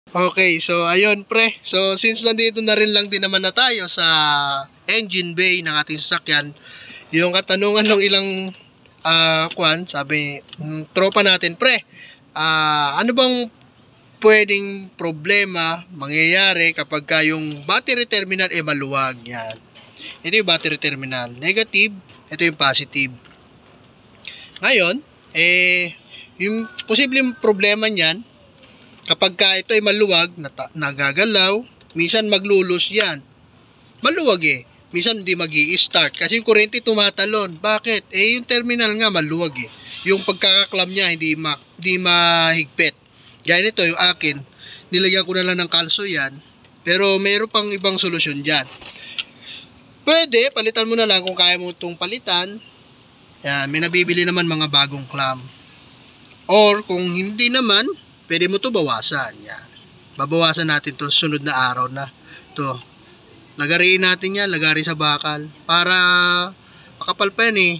Okay, so ayun pre. So since nandito na rin lang din naman na tayo sa engine bay ng ating sasakyan, yung katanungan ng ilang sabi tropa natin pre, ano bang pwedeng problema mangyayari kapag yung battery terminal ay maluwag? Yan. Ito yung battery terminal, negative, ito yung positive. Ngayon, yung posibleng problema niyan, kapag ito ay maluwag, nagagalaw, minsan maglulus yan. Maluwag minsan hindi magi-start kasi yung kuryente tumatalon. Bakit? Yung terminal nga maluwag yung pagkakaklam niya hindi mahigpit. Gaya nito yung akin, nilagyan ko na lang ng kalso yan, pero mayroon pang ibang solusyon dyan. Pwede, palitan mo na lang kung kaya mo itong palitan. Yan, may nabibili naman mga bagong clamp. Or kung hindi naman, pwede mo to bawasan. Yan. Babawasan natin to sunod na araw na. To. Lagariin natin yan, lagari sa bakal. Para makapal pa yan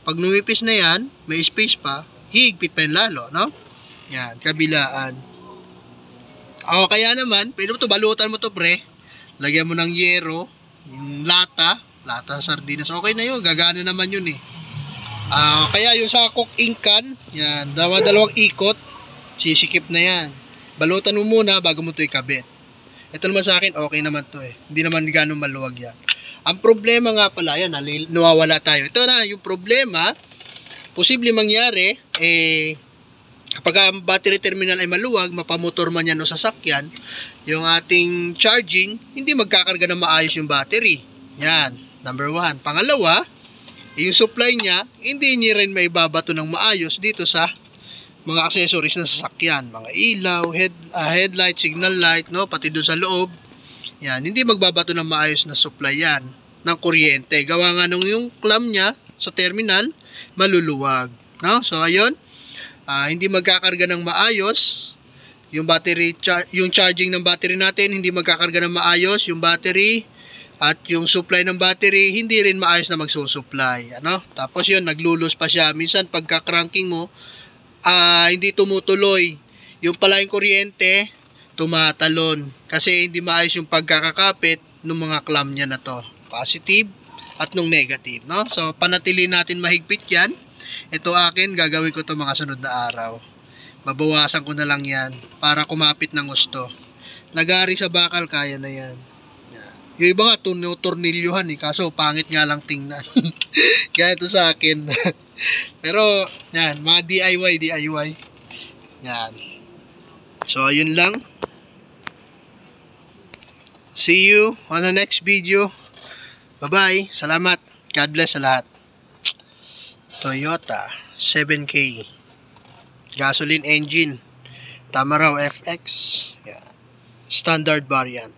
Pag numipis na yan, may space pa, higpit pa yan lalo, no? Yan, kabilaan. Kaya naman, pwede mo to balutan mo to pre. Lagyan mo ng yero, yung lata sardinas. Okay na yun, gagana naman yun kaya yung sa cook inkan, yan, dalawang ikot, sisikip na yan. Balutan mo muna bago mo ito ikabit. Ito naman sa akin, okay naman to Hindi naman gano'ng maluwag yan. Ang problema nga pala, yan, nawawala tayo. Ito na, yung problema, posible mangyari, kapag ang battery terminal ay maluwag, mapamotor man yan o sasakyan, yung ating charging, hindi magkakarga na maayos yung battery. Yan, number 1. Pangalawa, yung supply niya, hindi niya rin maibabato ng maayos dito sa mga accessories ng sasakyan, mga ilaw, headlight, signal light, no, pati doon sa loob. Yan, hindi magbabato ng maayos na supply yan ng kuryente. Gawa nga nung yung clamp niya sa terminal maluluwag, no? So ayun, hindi magkakarga ng maayos yung battery, yung charging ng battery natin, hindi magkakarga ng maayos yung battery, at yung supply ng battery hindi rin maayos na magsusupply, ano? Tapos yun, naglulus pa siya. Minsan pagka-cranking mo, hindi tumutuloy. Yung pala yung kuryente, tumatalon. Kasi hindi maayos yung pagkakakapit ng mga clamp niya na to. Positive at nung negative, no? So, panatili natin mahigpit yan. Ito akin, gagawin ko to mga sunod na araw. Babawasan ko na lang yan para kumapit ng gusto. Lagari sa bakal, kaya na yan. Yung iba nga, tornilyuhan kaso pangit nga lang tingnan. Kaya ito sa akin. Pero, yan, mga DIY. Yan. So, ayun lang. See you on the next video. Bye-bye. Salamat. God bless sa lahat. Toyota 7K. Gasoline engine. Tamaraw FX. Yan. Standard variant.